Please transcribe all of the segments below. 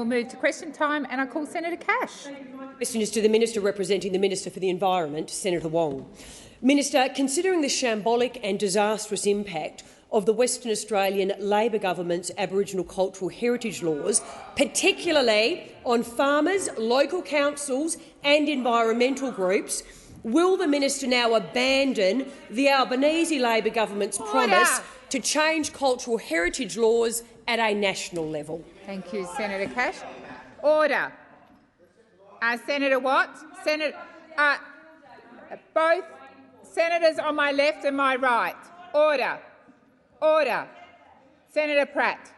we'll move to question time, and I call Senator Cash. Question is to the Minister representing the Minister for the Environment, Senator Wong. Minister, considering the shambolic and disastrous impact of the Western Australian Labor government's Aboriginal cultural heritage laws, particularly on farmers, local councils and environmental groups, will the minister now abandon the Albanese Labor government's promise to change cultural heritage laws at a national level? Thank you, Senator Cash. Order. Senator Watt, both senators on my left and my right. Order. Order. Senator Pratt.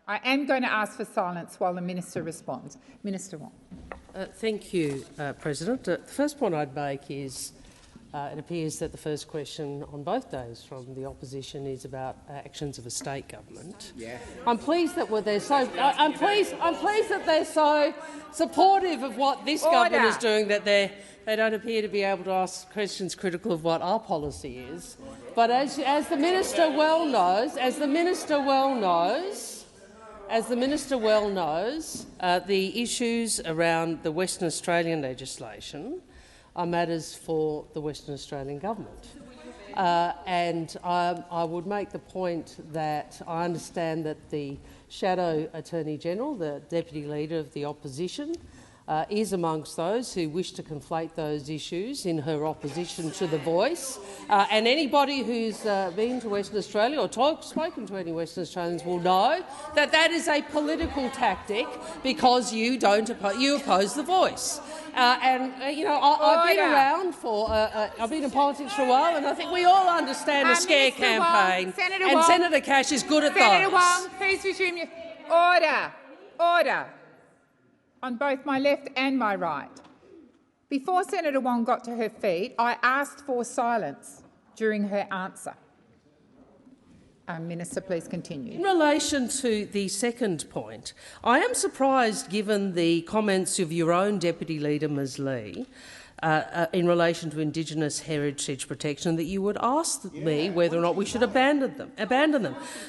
I am going to ask for silence while the minister responds. Minister Wong. Thank you, President. The first point I'd make is it appears that the first question on both days from the opposition is about actions of a state government. Yeah. I'm pleased that they're so. I'm pleased that they're so supportive of what this government is doing that they don't appear to be able to ask questions critical of what our policy is. But as the minister well knows, the issues around the Western Australian legislation are matters for the Western Australian government. And I would make the point that I understand that the Shadow Attorney-General, the Deputy Leader of the Opposition, is amongst those who wish to conflate those issues in her opposition to the Voice. And anybody who's been to Western Australia or spoken to any Western Australians will know that that is a political tactic because you oppose the Voice. I've been around for I've been in politics for a while, and I think we all understand the scare campaign. Senator Cash is good at those. Senator Wong, please resume your order. Order. On both my left and my right. Before Senator Wong got to her feet, I asked for silence during her answer. Minister, please continue. In relation to the second point, I am surprised, given the comments of your own Deputy Leader, Ms Lee, in relation to Indigenous heritage protection, that you would ask me whether or not we should abandon them.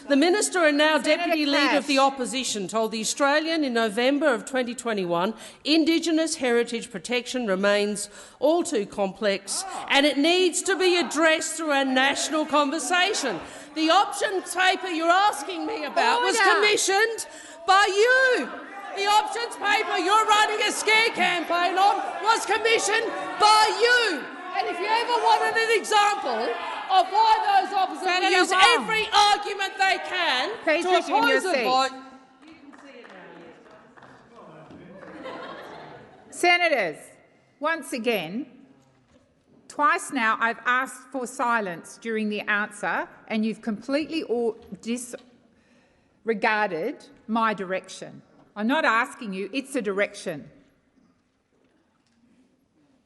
The Minister and now Deputy Leader of the Opposition told The Australian in November of 2021 Indigenous heritage protection remains all too complex and it needs to be addressed through a national conversation. The options paper you're asking me about was commissioned by you. The options paper you're running a scare campaign on was commissioned by you. And if you ever wanted an example of why those opposition will use every argument they can to oppose a vote. Senators, once again, twice now I've asked for silence during the answer and you've completely disregarded my direction. I'm not asking you, it's a direction.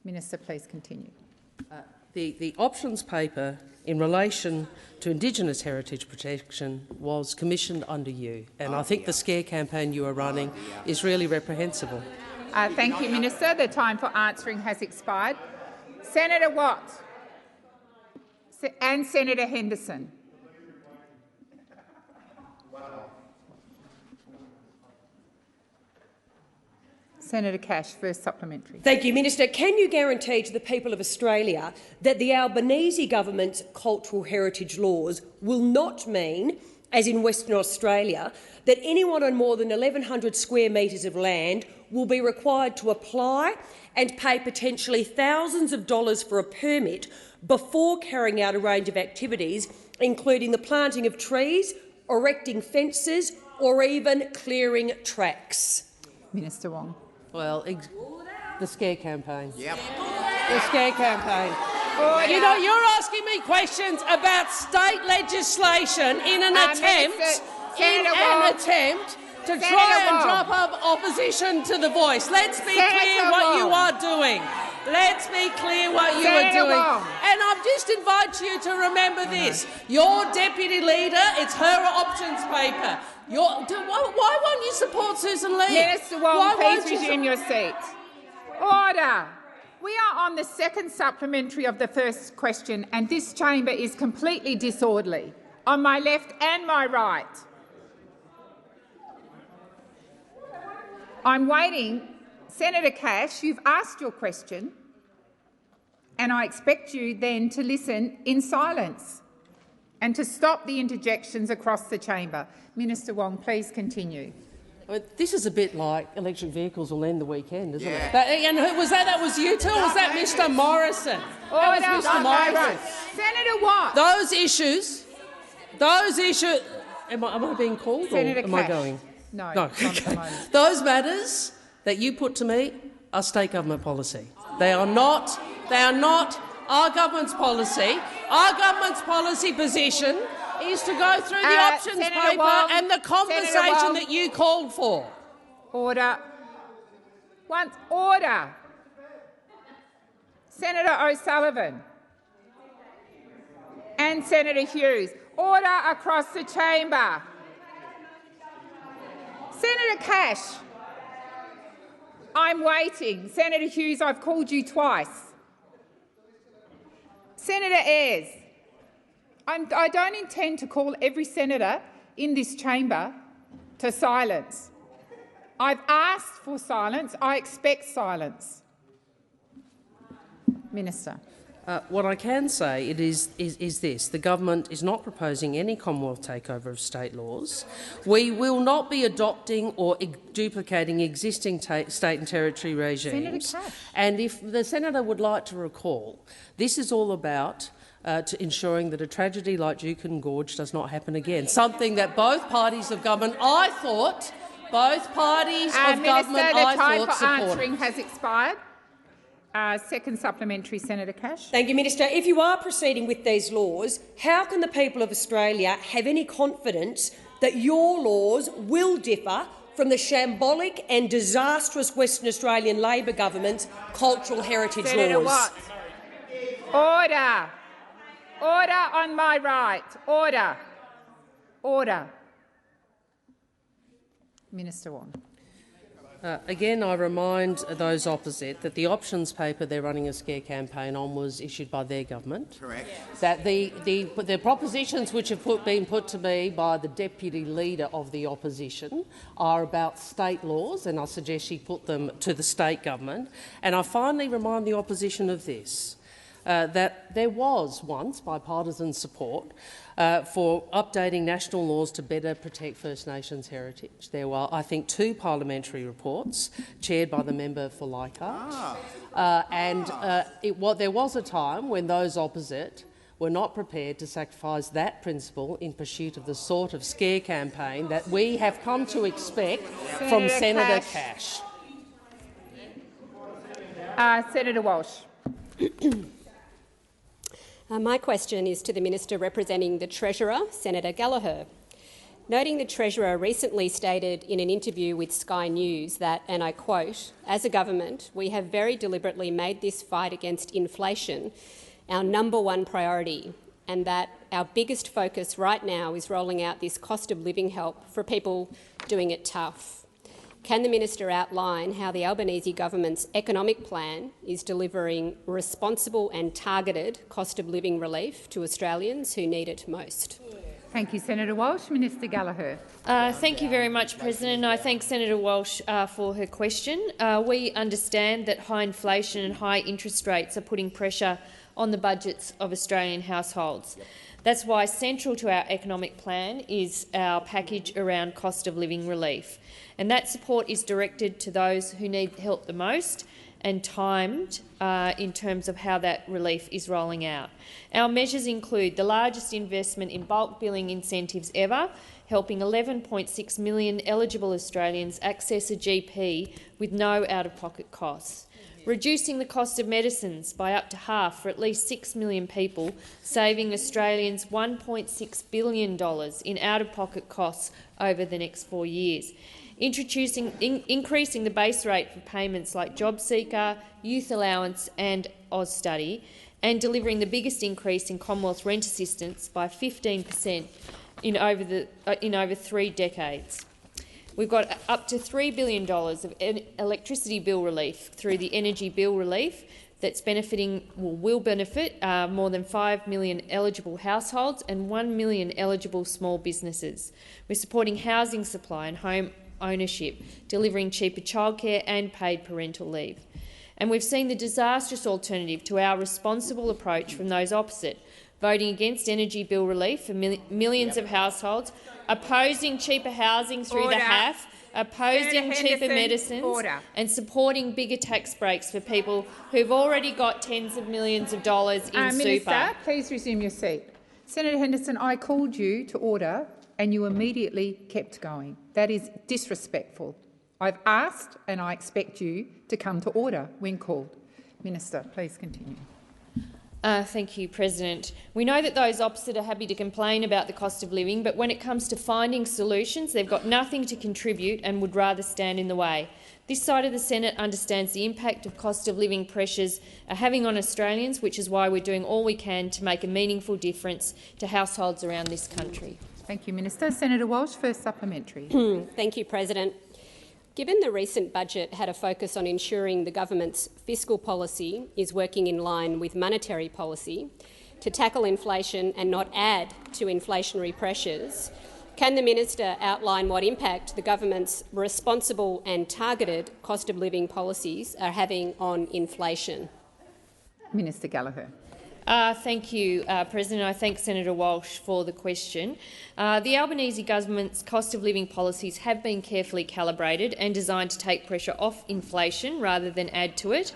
Minister, please continue. The options paper in relation to Indigenous heritage protection was commissioned under you, and I think the scare campaign you are running is really reprehensible. Thank you, Minister. The time for answering has expired. Senator Watt and Senator Henderson. Senator Cash, first supplementary. Thank you, Minister. Can you guarantee to the people of Australia that the Albanese government's cultural heritage laws will not mean, as in Western Australia, that anyone on more than 1,100 square metres of land will be required to apply and pay potentially thousands of dollars for a permit before carrying out a range of activities, including the planting of trees, erecting fences or even clearing tracks? Minister Wong. Well, the scare campaign. Yep. The scare campaign. Order. You know, you're asking me questions about state legislation in an attempt to try and drop up opposition to the Voice. Let's be clear what you are doing. Let's be clear what you are doing. And I've just invited you to remember this. Your Deputy Leader, it's her options paper. Why won't you support Susan Lee? Minister Wong, please resume your seat. Order. We are on the second supplementary of the first question, and this chamber is completely disorderly, on my left and my right. I'm waiting. Senator Cash, you've asked your question, and I expect you then to listen in silence and to stop the interjections across the chamber. Minister Wong, please continue. This is a bit like electric vehicles will end the weekend, isn't it? And who was that? That was you two? Or was that Mr Morrison? Order. That was Mr Morrison. Senator Watt. Those issues. Am I being called, Senator or am Cash. I going? No. No. Not at the moment. Those matters that you put to me are state government policy. They are not our government's policy. Our government's policy position is to go through the options Senator paper Wong, and the conversation that you called for. Order. Order. Senator O'Sullivan and Senator Hughes. Order across the chamber. Senator Cash, I'm waiting. Senator Hughes, I've called you twice. Senator Ayres, I don't intend to call every senator in this chamber to silence. I've asked for silence. I expect silence. Minister. What I can say is this. The government is not proposing any Commonwealth takeover of state laws. We will not be adopting or duplicating existing state and territory regimes. Senator Cash. And if the senator would like to recall, this is all about ensuring that a tragedy like Juukan Gorge does not happen again, something that both parties of government, I thought, Minister, the time for supported. answering has expired. Second supplementary, Senator Cash. Thank you, Minister. If you are proceeding with these laws, how can the people of Australia have any confidence that your laws will differ from the shambolic and disastrous Western Australian Labor government's cultural heritage Senator laws? Watt. Order. Order on my right. Order. Order. Minister Wong. Again, I remind those opposite that the options paper they're running a scare campaign on was issued by their government. Correct. That the propositions which have been put to me by the Deputy Leader of the Opposition are about state laws, and I suggest she put them to the state government. And I finally remind the opposition of this, that there was once bipartisan support for updating national laws to better protect First Nations heritage. There were, I think, 2 parliamentary reports chaired by the member for Leichhardt. There was a time when those opposite were not prepared to sacrifice that principle in pursuit of the sort of scare campaign that we have come to expect from Senator Cash. Senator Walsh. My question is to the Minister representing the Treasurer, Senator Gallagher. Noting the Treasurer recently stated in an interview with Sky News that, and I quote, "As a government, we have very deliberately made this fight against inflation our #1 priority, and that our biggest focus right now is rolling out this cost of living help for people doing it tough." Can the Minister outline how the Albanese government's economic plan is delivering responsible and targeted cost of living relief to Australians who need it most? Thank you, Senator Walsh. Minister Gallagher. Thank you very much, President. I thank Senator Walsh for her question. We understand that high inflation and high interest rates are putting pressure on the budgets of Australian households. That's why central to our economic plan is our package around cost of living relief. And that support is directed to those who need help the most and timed in terms of how that relief is rolling out. Our measures include the largest investment in bulk billing incentives ever, helping 11.6 million eligible Australians access a GP with no out-of-pocket costs. Reducing the cost of medicines by up to half for at least 6 million people, saving Australians $1.6 billion in out-of-pocket costs over the next 4 years. Increasing the base rate for payments like JobSeeker, Youth Allowance and AusStudy, and delivering the biggest increase in Commonwealth rent assistance by 15% in over 3 decades. We've got up to $3 billion of electricity bill relief through the energy bill relief that's will benefit more than 5 million eligible households and 1 million eligible small businesses. We're supporting housing supply and home ownership, delivering cheaper childcare and paid parental leave. And we've seen the disastrous alternative to our responsible approach from those opposite, voting against energy bill relief for millions of households, opposing cheaper housing through the HAF, opposing cheaper medicines and supporting bigger tax breaks for people who've already got tens of millions of dollars in super. Minister, please resume your seat. Senator Henderson, I called you to order and you immediately kept going. That is disrespectful. I've asked and I expect you to come to order when called. Minister, please continue. Thank you, President. We know that those opposite are happy to complain about the cost of living, but when it comes to finding solutions, they've got nothing to contribute and would rather stand in the way. This side of the Senate understands the impact of cost of living pressures are having on Australians, which is why we're doing all we can to make a meaningful difference to households around this country. Thank you, Minister. Senator Walsh, first supplementary. Thank you, President. Given the recent budget had a focus on ensuring the government's fiscal policy is working in line with monetary policy to tackle inflation and not add to inflationary pressures, can the minister outline what impact the government's responsible and targeted cost of living policies are having on inflation? Minister Gallagher. Thank you, President. I thank Senator Walsh for the question. The Albanese government's cost of living policies have been carefully calibrated and designed to take pressure off inflation rather than add to it.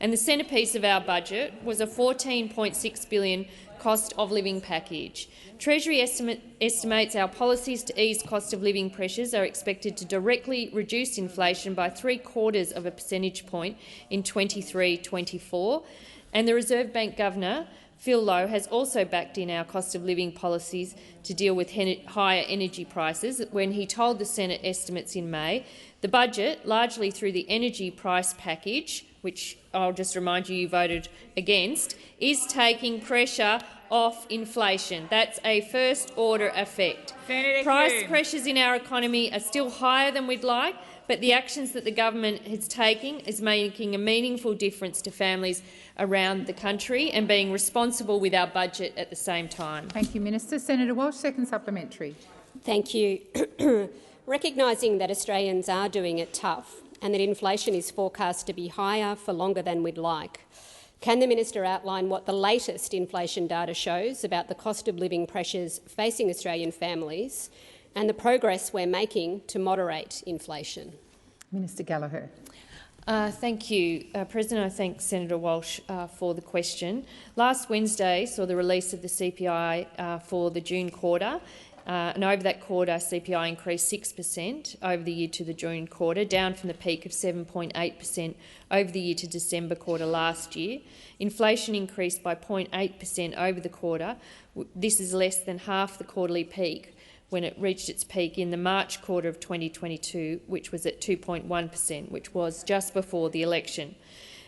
And the centrepiece of our budget was a $14.6 billion cost of living package. Treasury estimates our policies to ease cost of living pressures are expected to directly reduce inflation by 3/4 of a percentage point in 23-24. And the Reserve Bank Governor, Phil Lowe, has also backed in our cost of living policies to deal with higher energy prices when he told the Senate estimates in May. The budget, largely through the energy price package, which I'll just remind you voted against, is taking pressure off inflation. That's a first-order effect. Price pressures in our economy are still higher than we'd like, but the actions that the government is taking is making a meaningful difference to families around the country and being responsible with our budget at the same time. Thank you, Minister. Senator Walsh, second supplementary. Thank you. Recognising that Australians are doing it tough and that inflation is forecast to be higher for longer than we'd like, can the minister outline what the latest inflation data shows about the cost of living pressures facing Australian families and the progress we're making to moderate inflation? Minister Gallagher. Thank you, President. I thank Senator Walsh for the question. Last Wednesday saw the release of the CPI for the June quarter, and over that quarter CPI increased 6% over the year to the June quarter, down from the peak of 7.8% over the year to December quarter last year. Inflation increased by 0.8% over the quarter. This is less than half the quarterly peak when it reached its peak in the March quarter of 2022, which was at 2.1%, which was just before the election.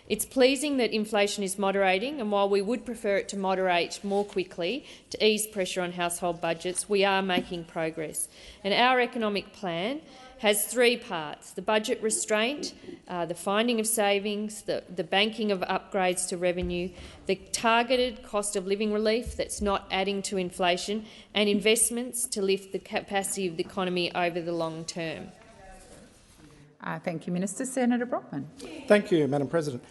It's pleasing that inflation is moderating, and while we would prefer it to moderate more quickly to ease pressure on household budgets, we are making progress. And our economic plan has three parts: the budget restraint, the finding of savings, the banking of upgrades to revenue, the targeted cost of living relief that's not adding to inflation, and investments to lift the capacity of the economy over the long term. Thank you, Minister. Senator Brockman. Thank you, Madam President.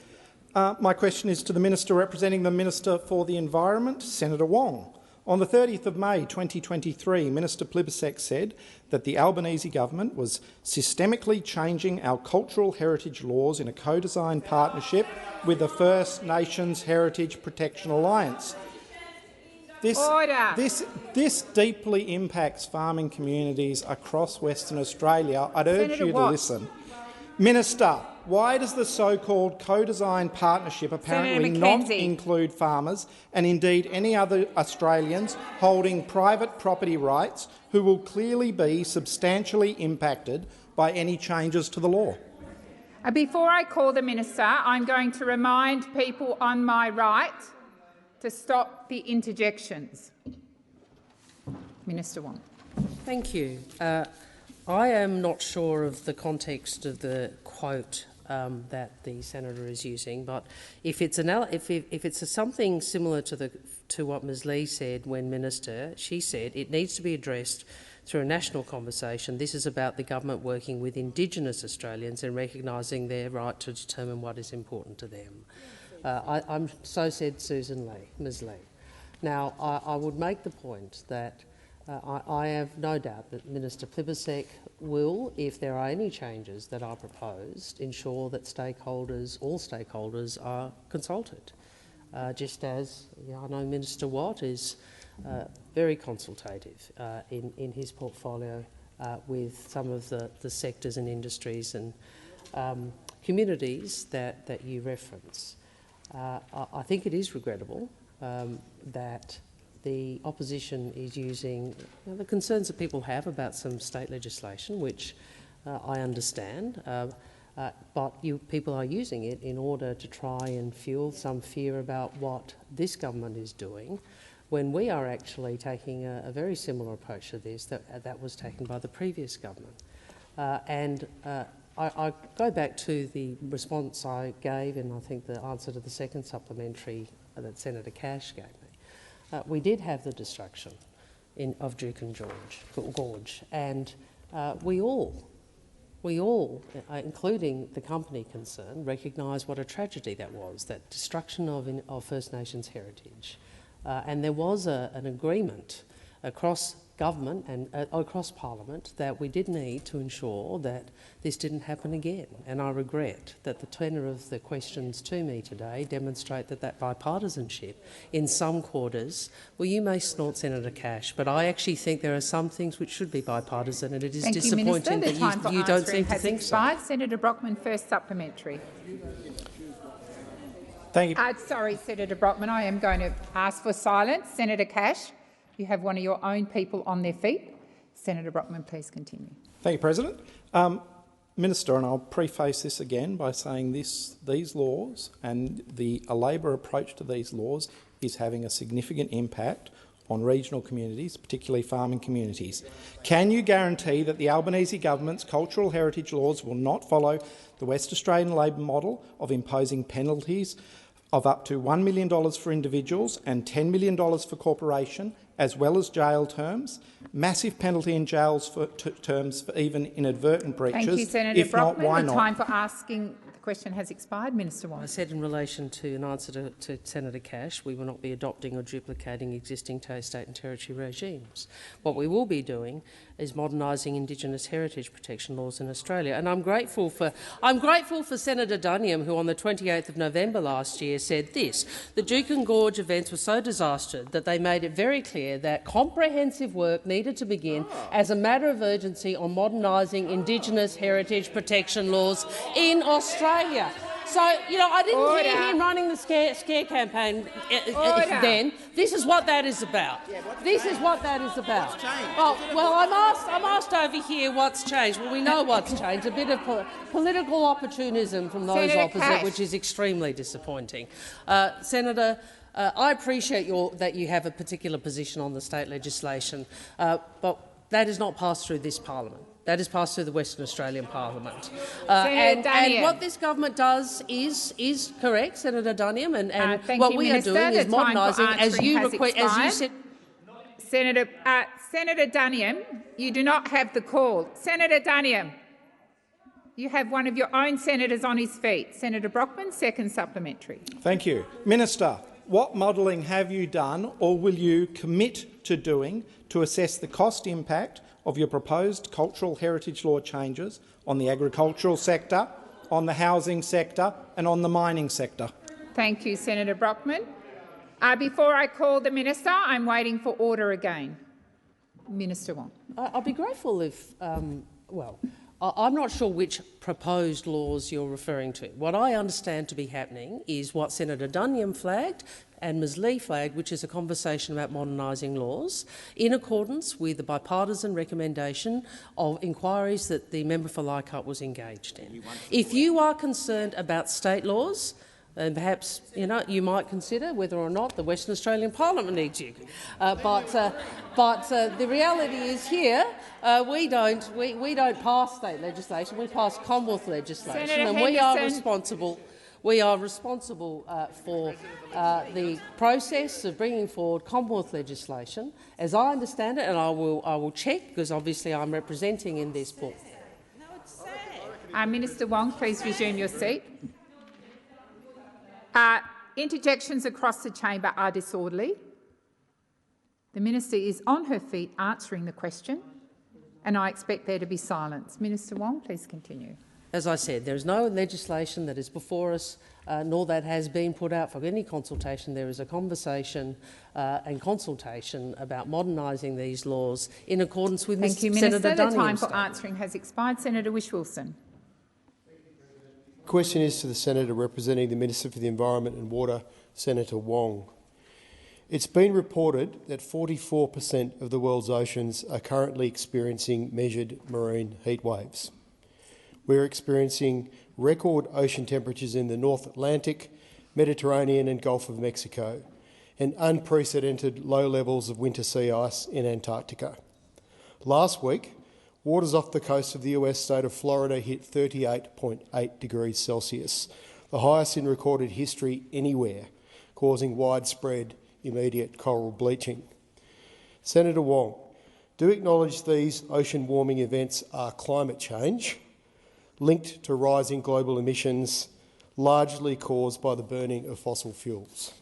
My question is to the Minister representing the Minister for the Environment, Senator Wong. On the 30th of May 2023, Minister Plibersek said that the Albanese government was systemically changing our cultural heritage laws in a co-design partnership with the First Nations Heritage Protection Alliance. This deeply impacts farming communities across Western Australia. I'd urge you to listen. Minister, why does the so-called co-design partnership apparently not include farmers and indeed any other Australians holding private property rights who will clearly be substantially impacted by any changes to the law? Before I call the minister, I'm going to remind people on my right to stop the interjections. Minister Wong. Thank you. I am not sure of the context of the quote that the senator is using, but if it's something similar to what Ms Lee said when minister, she said it needs to be addressed through a national conversation. This is about the government working with Indigenous Australians and recognising their right to determine what is important to them. So said Susan Lee, Ms Lee. Now, I would make the point that I have no doubt that Minister Plibersek will, if there are any changes that are proposed, ensure that all stakeholders are consulted. Just as I know Minister Watt is very consultative in his portfolio with some of the sectors and industries and communities that you reference. I think it is regrettable that the opposition is using the concerns that people have about some state legislation, which I understand, but people are using it in order to try and fuel some fear about what this government is doing, when we are actually taking a very similar approach to this that was taken by the previous government. I go back to the response I gave, and I think the answer to the second supplementary that Senator Cash gave me. We did have the destruction of Juukan Gorge, and we all, including the company concerned, recognise what a tragedy that was, that destruction of First Nations heritage. And there was an agreement across government and across Parliament that we did need to ensure that this didn't happen again. And I regret that the tenor of the questions to me today demonstrate that bipartisanship in some quarters, well, you may snort Senator Cash, but I actually think there are some things which should be bipartisan, and it is disappointing that you don't seem to think so. Senator Brockman, first supplementary. Thank you. Sorry, Senator Brockman, I am going to ask for silence. Senator Cash, you have one of your own people on their feet. Senator Brockman, please continue. Thank you, President. Minister, and I'll preface this again by saying these laws and a Labor approach to these laws is having a significant impact on regional communities, particularly farming communities. Can you guarantee that the Albanese government's cultural heritage laws will not follow the West Australian Labor model of imposing penalties of up to $1 million for individuals and $10 million for corporation, as well as jail terms, massive penalty in jails terms for even inadvertent breaches? Thank you, Senator if Brockman. not, why not? The time for asking the question has expired. Minister Wong. I said in relation to an answer to Senator Cash, we will not be adopting or duplicating existing state and territory regimes. What we will be doing is modernising Indigenous heritage protection laws in Australia. And I'm grateful for Senator Duniam, who on the 28th of November last year said this: the Juukan Gorge events were so disastrous that they made it very clear that comprehensive work needed to begin as a matter of urgency on modernising Indigenous heritage protection laws in Australia. So, I didn't hear him running the scare campaign then. This is what that is about. This is what that is about. What's changed? Well, I'm asked over here what's changed. Well, we know what's changed. A bit of political opportunism from those Senator opposite, Cash. which is extremely disappointing. Senator, I appreciate that you have a particular position on the state legislation, but that is not passed through this parliament. That is passed through the Western Australian Parliament. And what this government does is correct, Senator Duniam, and what we are doing is modernising, as you said. Senator Duniam, you do not have the call. Senator Duniam, you have one of your own senators on his feet. Senator Brockman, second supplementary. Thank you. Minister, what modelling have you done or will you commit to doing to assess the cost impact of your proposed cultural heritage law changes on the agricultural sector, on the housing sector and on the mining sector? Thank you, Senator Brockman. Before I call the minister, I'm waiting for order again. Minister Wong. I'd be grateful if, I'm not sure which proposed laws you're referring to. What I understand to be happening is what Senator Duniam flagged and Ms Lee flagged, which is a conversation about modernising laws in accordance with the bipartisan recommendation of inquiries that the member for Leichhardt was engaged in. If you are concerned about state laws, and perhaps you might consider whether or not the Western Australian Parliament needs you. But the reality is here we don't pass state legislation. We pass Commonwealth legislation, Senator and Henderson. we are responsible. We are responsible for the process of bringing forward Commonwealth legislation, as I understand it, and I will check because obviously I'm representing in this book. Minister Wong, please resume your seat. Interjections across the chamber are disorderly. The minister is on her feet answering the question, and I expect there to be silence. Minister Wong, please continue. As I said, there is no legislation that is before us, nor that has been put out for any consultation. There is a conversation and consultation about modernising these laws in accordance with Thank you, Senator Minister. The time for statement. answering has expired. Senator Whish-Wilson. The question is to the Senator representing the Minister for the Environment and Water, Senator Wong. It's been reported that 44% of the world's oceans are currently experiencing measured marine heat waves. We're experiencing record ocean temperatures in the North Atlantic, Mediterranean and Gulf of Mexico, and unprecedented low levels of winter sea ice in Antarctica. Last week, waters off the coast of the US state of Florida hit 38.8 degrees Celsius, the highest in recorded history anywhere, causing widespread immediate coral bleaching. Senator Wong, do acknowledge these ocean warming events are climate change linked to rising global emissions largely caused by the burning of fossil fuels?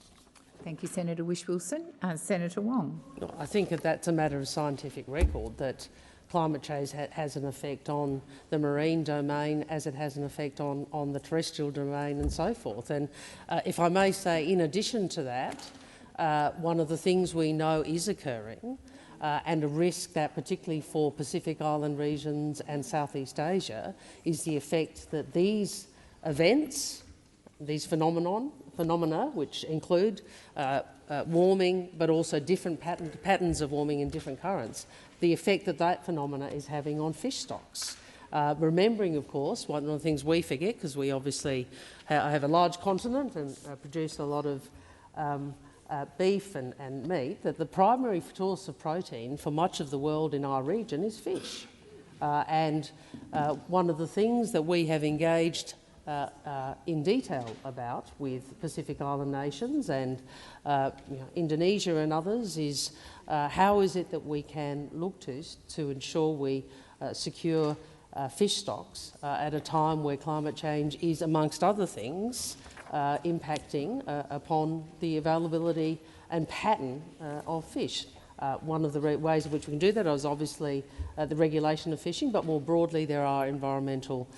Thank you, Senator Whish-Wilson. Senator Wong. I think that that's a matter of scientific record, that climate change has an effect on the marine domain as it has an effect on the terrestrial domain and so forth. And if I may say, in addition to that, one of the things we know is occurring and a risk that, particularly for Pacific Island regions and Southeast Asia, is the effect that these events, these phenomena, which include warming but also different patterns of warming in different currents, the effect that that phenomena is having on fish stocks. Remembering, of course, one of the things we forget, because we obviously have a large continent and produce a lot of beef and meat, that the primary source of protein for much of the world in our region is fish. And one of the things that we have engaged in detail about with Pacific Island nations and Indonesia and others is how is it that we can look to ensure we secure fish stocks at a time where climate change is, amongst other things, impacting upon the availability and pattern of fish. One of the ways in which we can do that is obviously the regulation of fishing, but more broadly there are environmental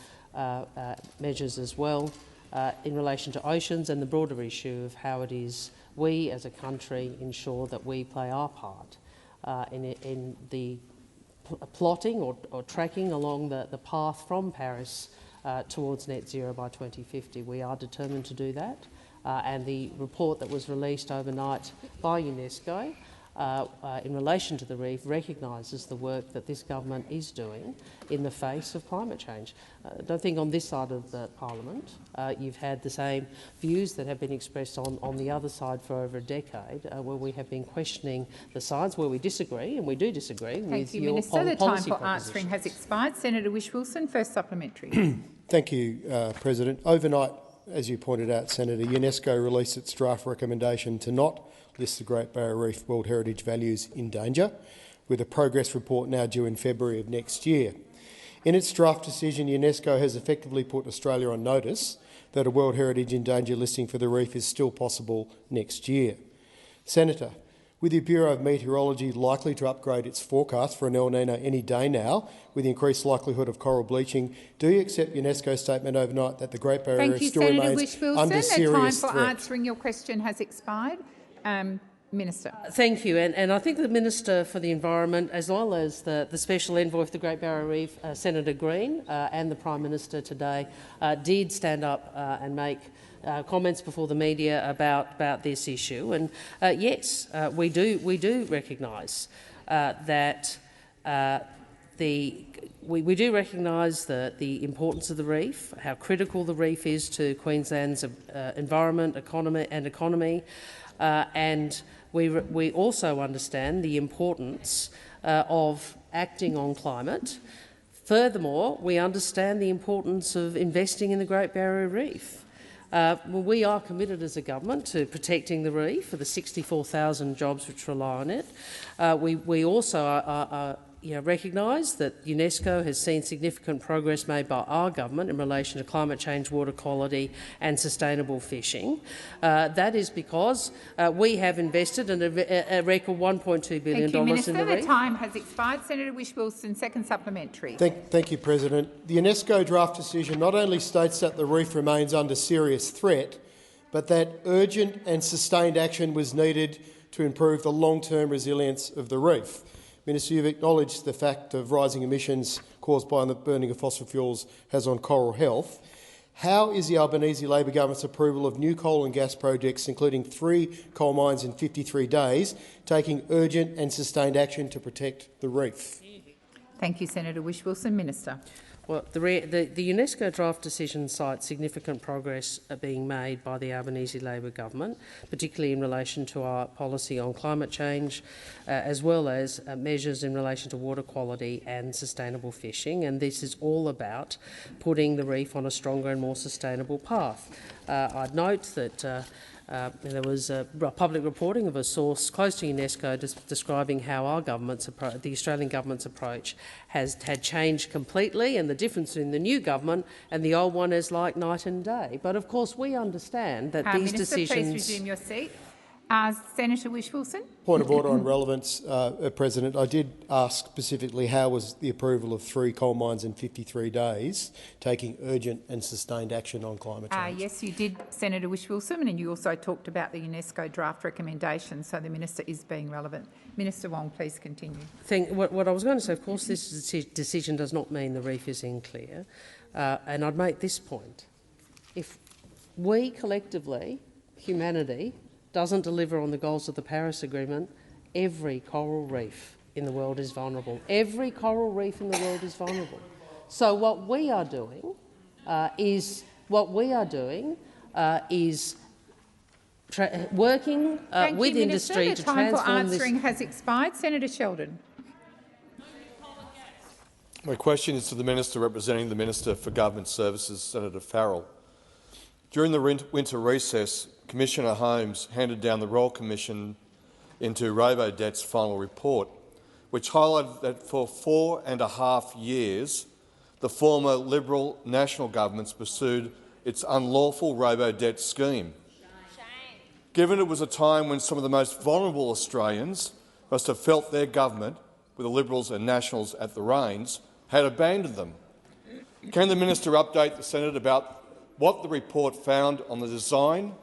measures as well in relation to oceans and the broader issue of how it is we as a country ensure that we play our part in the plotting or tracking along the path from Paris towards net zero by 2050. We are determined to do that, and the report that was released overnight by UNESCO in relation to the reef recognises the work that this government is doing in the face of climate change. I don't think on this side of the parliament you've had the same views that have been expressed on the other side for over a decade, where we have been questioning the science, where we disagree, and we do disagree with your policy propositions. Thank you, Minister. The time for answering has expired. Senator Whish-Wilson, first supplementary. Thank you, President. Overnight, as you pointed out, Senator, UNESCO released its draft recommendation to not list the Great Barrier Reef World Heritage Values in danger, with a progress report now due in February of next year. In its draft decision, UNESCO has effectively put Australia on notice that a World Heritage in Danger listing for the reef is still possible next year. Senator, with the Bureau of Meteorology likely to upgrade its forecast for an El Niño any day now, with the increased likelihood of coral bleaching, do you accept UNESCO's statement overnight that the Great Barrier Reef still remains under serious threat? The time for answering your question has expired. Minister. Thank you. And I think the Minister for the Environment, as well as the Special Envoy for the Great Barrier Reef, Senator Green, and the Prime Minister today did stand up and make comments before the media about this issue. And yes, we do recognise that we do recognise the importance of the reef, how critical the reef is to Queensland's environment, economy, and we also understand the importance of acting on climate. Furthermore, we understand the importance of investing in the Great Barrier Reef. Well, we are committed as a government to protecting the reef for the 64,000 jobs which rely on it. We also recognise that UNESCO has seen significant progress made by our government in relation to climate change, water quality and sustainable fishing. That is because we have invested in a record $1.2 billion in the reef. The time has expired. Senator Whish-Wilson, second supplementary. Thank you, President. The UNESCO draft decision not only states that the reef remains under serious threat, but that urgent and sustained action was needed to improve the long-term resilience of the reef. Minister, you've acknowledged the fact of rising emissions caused by the burning of fossil fuels has on coral health. How is the Albanese Labor government's approval of new coal and gas projects, including 3 coal mines in 53 days, taking urgent and sustained action to protect the reef? Thank you, Senator Whish-Wilson. Minister. Well, the UNESCO draft decision cites significant progress being made by the Albanese Labor government, particularly in relation to our policy on climate change, as well as measures in relation to water quality and sustainable fishing. And this is all about putting the reef on a stronger and more sustainable path. I'd note that there was public reporting of a source close to UNESCO describing how our government's the Australian government's approach had changed completely, and the difference in the new government and the old one is like night and day. But of course, we understand that these Minister, decisions. please resume your seat. Senator Whish-Wilson. Point of order on relevance, President. I did ask specifically how was the approval of 3 coal mines in 53 days taking urgent and sustained action on climate change. Yes, you did, Senator Whish-Wilson, and you also talked about the UNESCO draft recommendation, so the minister is being relevant. Minister Wong, please continue. What I was going to say, of course, this decision does not mean the reef is unclear, and I'd make this point. If we collectively, humanity, doesn't deliver on the goals of the Paris Agreement, every coral reef in the world is vulnerable. Every coral reef in the world is vulnerable. So what we are doing is working with industry to transform this. The time for answering has expired. Senator Sheldon. My question is to the Minister representing the Minister for Government Services, Senator Farrell. During the winter recess, Commissioner Holmes handed down the Royal Commission into Robodebt's final report, which highlighted that for 4.5 years the former Liberal national governments pursued its unlawful Robodebt scheme. Given it was a time when some of the most vulnerable Australians must have felt their government, with the Liberals and Nationals at the reins, had abandoned them. Can the Minister update the Senate about what the report found on the design,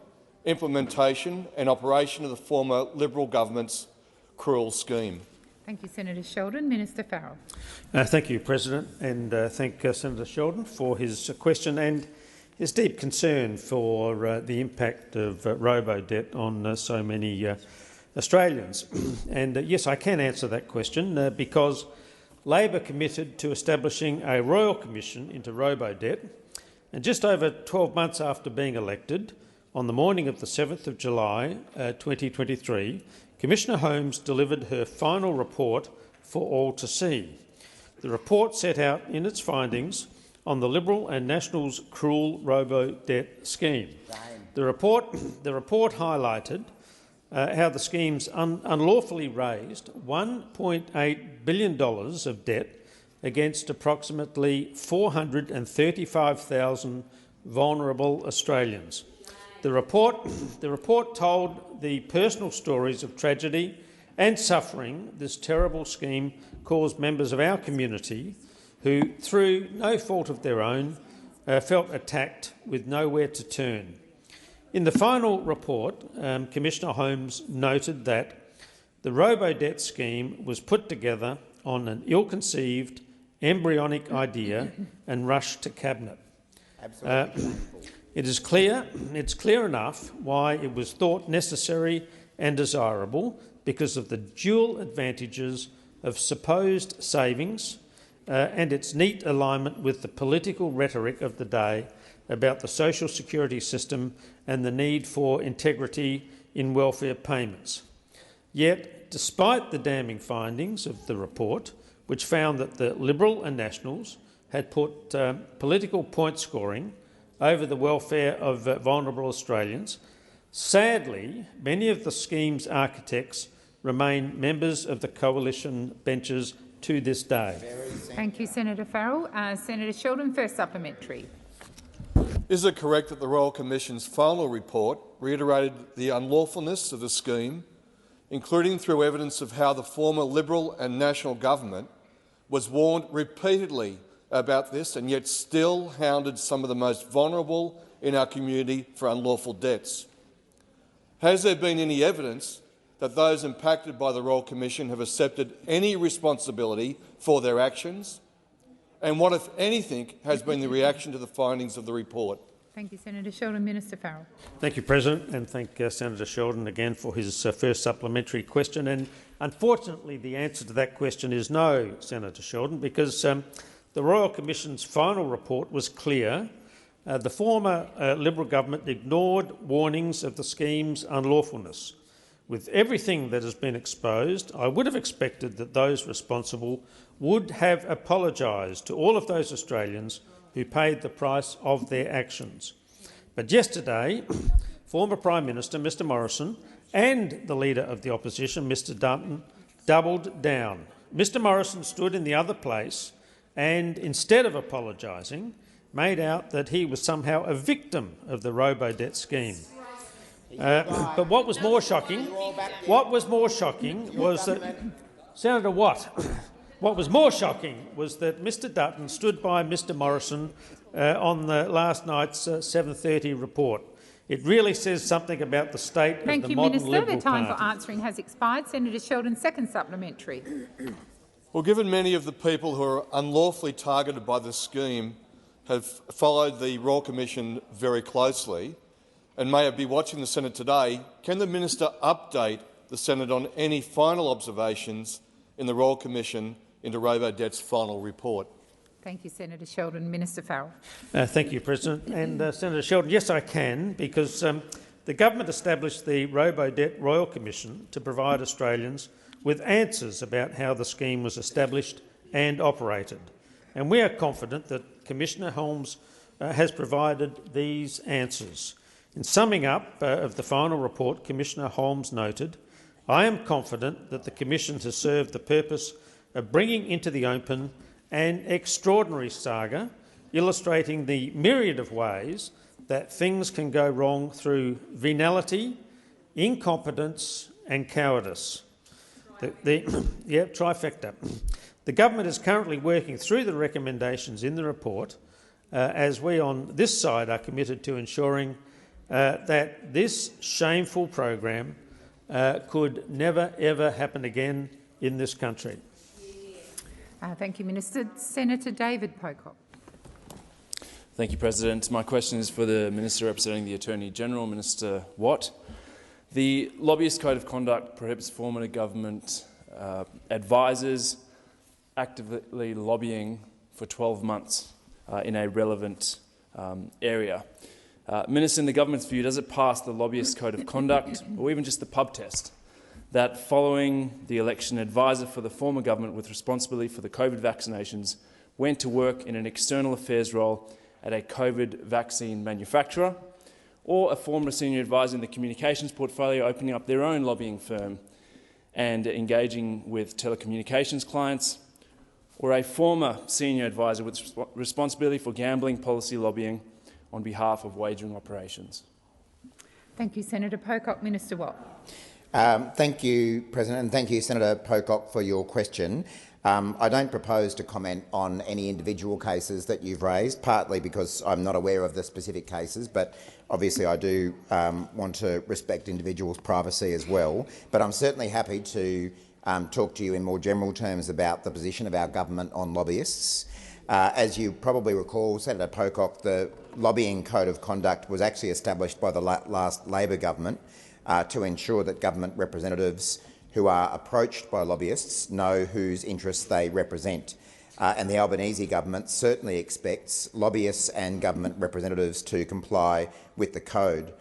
implementation and operation of the former Liberal government's cruel scheme? Thank you, Senator Sheldon. Minister Farrell. Thank you, President, and thank Senator Sheldon for his question and his deep concern for the impact of Robodebt on so many Australians. And yes, I can answer that question because Labor committed to establishing a Royal Commission into Robodebt, and just over 12 months after being elected, on the morning of the 7th of July 2023, Commissioner Holmes delivered her final report for all to see. The report set out in its findings on the Liberal and Nationals' cruel Robodebt scheme. The report highlighted how the schemes unlawfully raised $1.8 billion of debt against approximately 435,000 vulnerable Australians. The report told the personal stories of tragedy and suffering this terrible scheme caused members of our community who, through no fault of their own, felt attacked with nowhere to turn. In the final report, Commissioner Holmes noted that the Robodebt scheme was put together on an ill-conceived, embryonic idea and rushed to Cabinet. It's clear enough why it was thought necessary and desirable because of the dual advantages of supposed savings and its neat alignment with the political rhetoric of the day about the social security system and the need for integrity in welfare payments. Yet, despite the damning findings of the report, which found that the Liberal and Nationals had put political point scoring over the welfare of vulnerable Australians. Sadly, many of the scheme's architects remain members of the coalition benches to this day. Thank you, Senator Farrell. Senator Sheldon, first supplementary. Is it correct that the Royal Commission's final report reiterated the unlawfulness of the scheme, including through evidence of how the former Liberal and National government was warned repeatedly about this and yet still hounded some of the most vulnerable in our community for unlawful debts? Has there been any evidence that those impacted by the Royal Commission have accepted any responsibility for their actions? And what, if anything, has been the reaction to the findings of the report? Thank you, Senator Sheldon. Minister Farrell. Thank you, President, and thank Senator Sheldon again for his first supplementary question. And unfortunately, the answer to that question is no, Senator Sheldon, because the Royal Commission's final report was clear. The former Liberal government ignored warnings of the scheme's unlawfulness. With everything that has been exposed, I would have expected that those responsible would have apologised to all of those Australians who paid the price of their actions. But yesterday, former Prime Minister Mr Morrison and the Leader of the Opposition, Mr Dutton, doubled down. Mr Morrison stood in the other place and, instead of apologising, made out that he was somehow a victim of the robo-debt scheme. But what was more shocking was that Senator Watt. What was more shocking was that Mr Dutton stood by Mr Morrison on the last night's 7:30 report. It really says something about the state of the modern Liberal Party. Thank you, Minister. The time for answering has expired. Senator Sheldon, second supplementary. Well, given many of the people who are unlawfully targeted by the scheme have followed the Royal Commission very closely and may be watching the Senate today, can the minister update the Senate on any final observations in the Royal Commission into robo-debt's final report? Thank you, Senator Sheldon. Minister Farrell. Thank you, President. And Senator Sheldon, yes, I can, because the government established the Robo-Debt Royal Commission to provide Australians with answers about how the scheme was established and operated. And we are confident that Commissioner Holmes has provided these answers. In summing up of the final report, Commissioner Holmes noted, "I am confident that the Commission has served the purpose of bringing into the open an extraordinary saga, illustrating the myriad of ways that things can go wrong through venality, incompetence and cowardice." Trifecta. The government is currently working through the recommendations in the report, as we on this side are committed to ensuring that this shameful program could never ever happen again in this country. Thank you, Minister. Senator David Pocock. Thank you, President. My question is for the Minister representing the Attorney-General, Minister Watt. The Lobbyist Code of Conduct prohibits former government advisers actively lobbying for 12 months in a relevant area. Minister, in the government's view, does it pass the Lobbyist Code of Conduct, or even just the pub test, that following the election, an advisor for the former government with responsibility for the COVID vaccinations went to work in an external affairs role at a COVID vaccine manufacturer, or a former senior advisor in the communications portfolio opening up their own lobbying firm and engaging with telecommunications clients, or a former senior advisor with responsibility for gambling policy lobbying on behalf of wagering operations? Thank you, Senator Pocock. Minister Watt. Thank you, President, and thank you, Senator Pocock, for your question. I don't propose to comment on any individual cases that you've raised, partly because I'm not aware of the specific cases, but obviously I do want to respect individuals' privacy as well. But I'm certainly happy to talk to you in more general terms about the position of our government on lobbyists. As you probably recall, Senator Pocock, the Lobbying Code of Conduct was actually established by the last Labor government to ensure that government representatives who are approached by lobbyists know whose interests they represent. And the Albanese government certainly expects lobbyists and government representatives to comply with the code.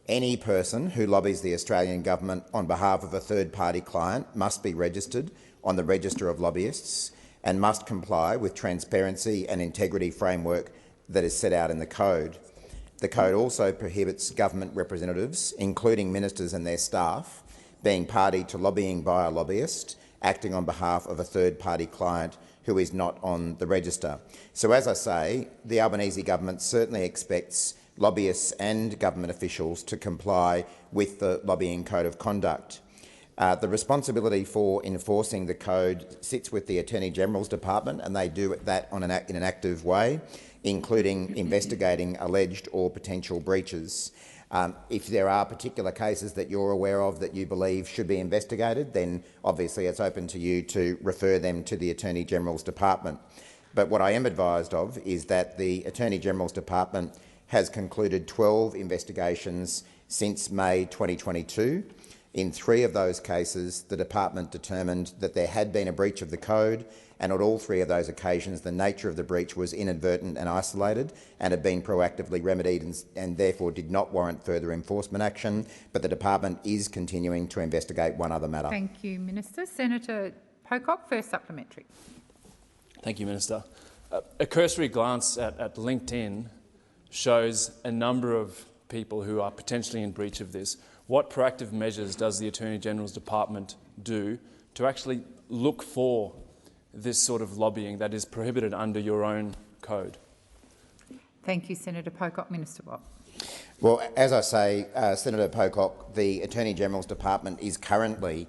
Any person who lobbies the Australian government on behalf of a third-party client must be registered on the Register of Lobbyists and must comply with transparency and integrity framework that is set out in the code. The code also prohibits government representatives, including ministers and their staff, being party to lobbying by a lobbyist, acting on behalf of a third-party client who is not on the register. So, as I say, the Albanese government certainly expects lobbyists and government officials to comply with the lobbying code of conduct. The responsibility for enforcing the code sits with the Attorney-General's Department, and they do that in an active way, including investigating alleged or potential breaches. If there are particular cases that you're aware of that you believe should be investigated, then obviously it's open to you to refer them to the Attorney-General's Department. But what I am advised of is that the Attorney-General's Department has concluded 12 investigations since May 2022. In 3 of those cases, the department determined that there had been a breach of the code, and on all 3 of those occasions the nature of the breach was inadvertent and isolated and had been proactively remedied and therefore did not warrant further enforcement action. But the department is continuing to investigate one other matter. Thank you, Minister. Senator Pocock, first supplementary. Thank you, Minister. A cursory glance at LinkedIn shows a number of people who are potentially in breach of this. What proactive measures does the Attorney-General's Department do to actually look for this sort of lobbying that is prohibited under your own code? Thank you, Senator Pocock. Minister Watt. Well, as I say, Senator Pocock, the Attorney-General's Department is currently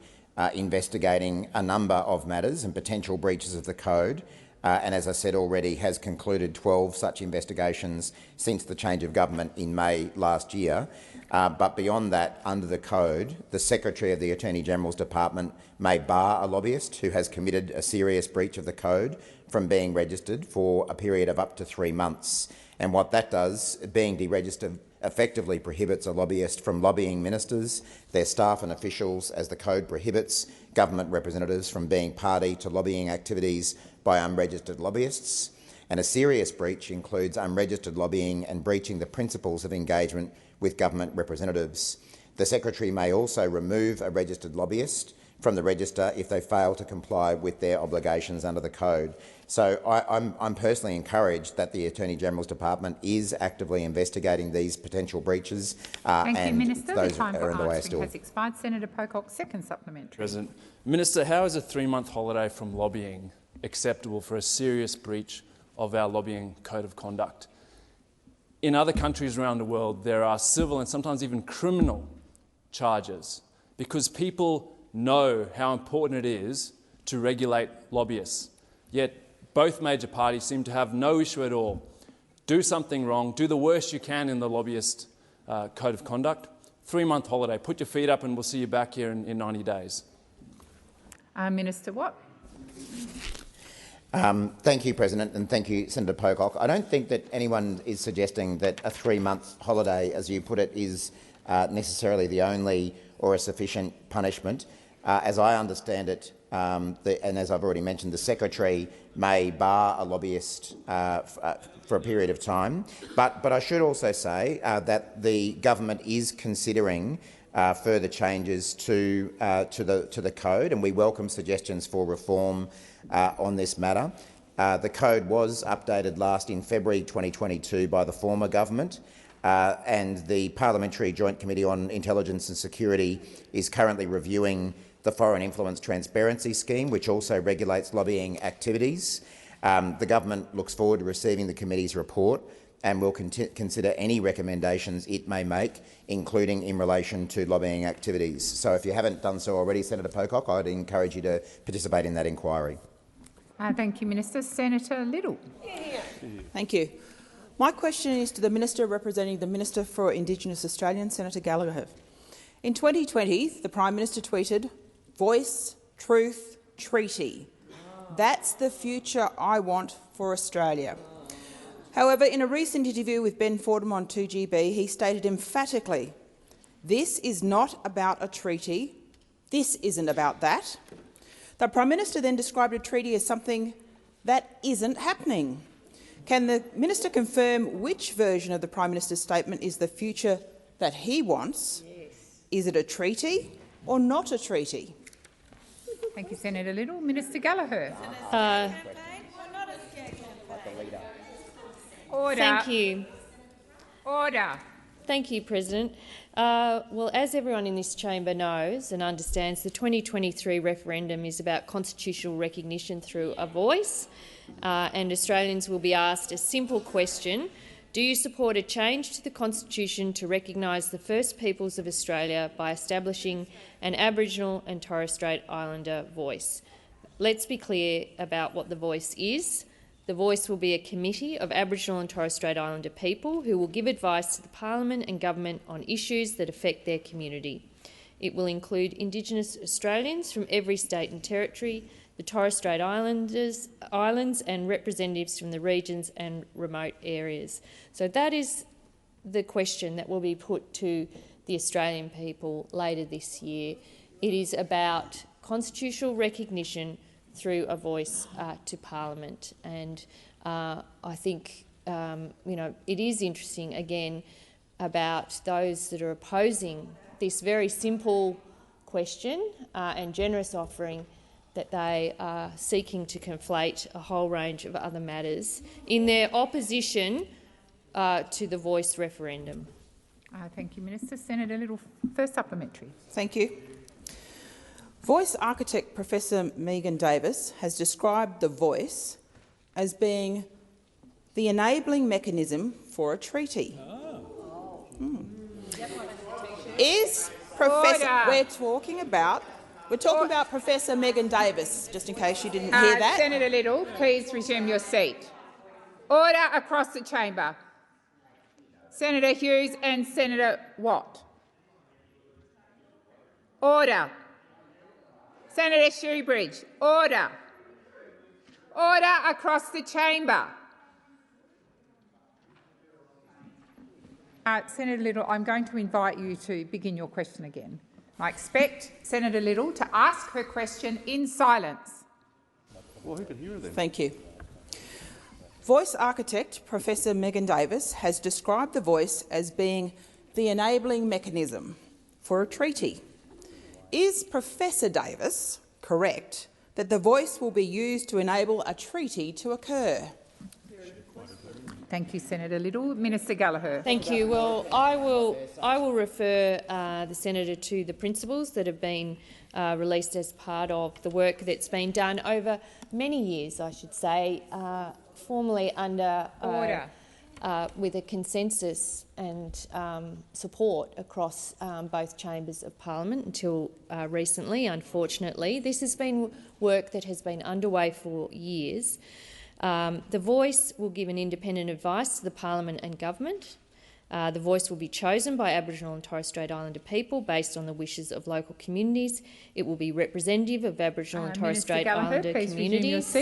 investigating a number of matters and potential breaches of the code, and as I said already, has concluded 12 such investigations since the change of government in May last year. But beyond that, under the code, the Secretary of the Attorney-General's Department may bar a lobbyist who has committed a serious breach of the code from being registered for a period of up to 3 months. And what that does, being deregistered, effectively prohibits a lobbyist from lobbying ministers, their staff and officials, as the code prohibits government representatives from being party to lobbying activities by unregistered lobbyists. And a serious breach includes unregistered lobbying and breaching the principles of engagement with government representatives. The Secretary may also remove a registered lobbyist from the register if they fail to comply with their obligations under the code. So I'm personally encouraged that the Attorney-General's Department is actively investigating these potential breaches. Thank you, Minister. Those the time are for in the way answering still. has expired. Senator Pocock, second supplementary. President. Minister, how is a 3-month holiday from lobbying acceptable for a serious breach of our lobbying code of conduct? In other countries around the world, there are civil and sometimes even criminal charges because people know how important it is to regulate lobbyists. Yet both major parties seem to have no issue at all. Do something wrong, do the worst you can in the lobbyist code of conduct. 3-month holiday, put your feet up and we'll see you back here in 90 days. Minister Watt. Thank you, President, and thank you, Senator Pocock. I don't think that anyone is suggesting that a 3-month holiday, as you put it, is necessarily the only or a sufficient punishment. As I understand it, and as I've already mentioned, the Secretary may bar a lobbyist for a period of time. But I should also say that the government is considering further changes to the code, and we welcome suggestions for reform on this matter. The code was updated last in February 2022 by the former government, and the Parliamentary Joint Committee on Intelligence and Security is currently reviewing the Foreign Influence Transparency Scheme, which also regulates lobbying activities. The government looks forward to receiving the committee's report and will consider any recommendations it may make, including in relation to lobbying activities. So if you haven't done so already, Senator Pocock, I'd encourage you to participate in that inquiry. Thank you, Minister. Senator Liddle. Thank you. My question is to the Minister representing the Minister for Indigenous Australians, Senator Gallagher. In 2020, the Prime Minister tweeted, "Voice, truth, treaty. That's the future I want for Australia." However, in a recent interview with Ben Fordham on 2GB, he stated emphatically, "This is not about a treaty. This isn't about that." The Prime Minister then described a treaty as something that isn't happening. Can the Minister confirm which version of the Prime Minister's statement is the future that he wants? Yes. Is it a treaty or not a treaty? Thank you, Senator Liddle. Minister Gallagher. Order. Thank you. Order. Thank you, President. Well, as everyone in this chamber knows and understands, the 2023 referendum is about constitutional recognition through a voice, and Australians will be asked a simple question: do you support a change to the Constitution to recognise the First Peoples of Australia by establishing an Aboriginal and Torres Strait Islander voice? Let's be clear about what the voice is. The voice will be a committee of Aboriginal and Torres Strait Islander people who will give advice to the Parliament and Government on issues that affect their community. It will include Indigenous Australians from every state and territory, the Torres Strait Islands and representatives from the regions and remote areas. So that is the question that will be put to the Australian people later this year. It is about constitutional recognition through a voice to Parliament. And I think it is interesting, again, about those that are opposing this very simple question and generous offering, that they are seeking to conflate a whole range of other matters in their opposition to the voice referendum. Thank you, Minister. Senator Little, first supplementary. Thank you. Voice architect Professor Megan Davis has described the voice as being the enabling mechanism for a treaty. Is Professor? We're talking about Professor Megan Davis, just in case you didn't hear that. Senator Little, please resume your seat. Order across the chamber. Senator Hughes and Senator Watt. Order. Senator Shoebridge, order. Order across the chamber. Senator Little, I'm going to invite you to begin your question again. I expect Senator Little to ask her question in silence. Well, who can hear her then? Thank you. Voice architect Professor Megan Davis has described the voice as being the enabling mechanism for a treaty. Is Professor Davis correct that the voice will be used to enable a treaty to occur? Thank you, Senator Little. Minister Gallagher. Thank you. Well, I will refer the senator to the principles that have been released as part of the work that's been done over many years, I should say, formally under order. With a consensus and support across both chambers of Parliament until recently, unfortunately. This has been work that has been underway for years. The voice will give an independent advice to the Parliament and Government. The voice will be chosen by Aboriginal and Torres Strait Islander people based on the wishes of local communities. It will be representative of Aboriginal and Torres Strait Islander communities.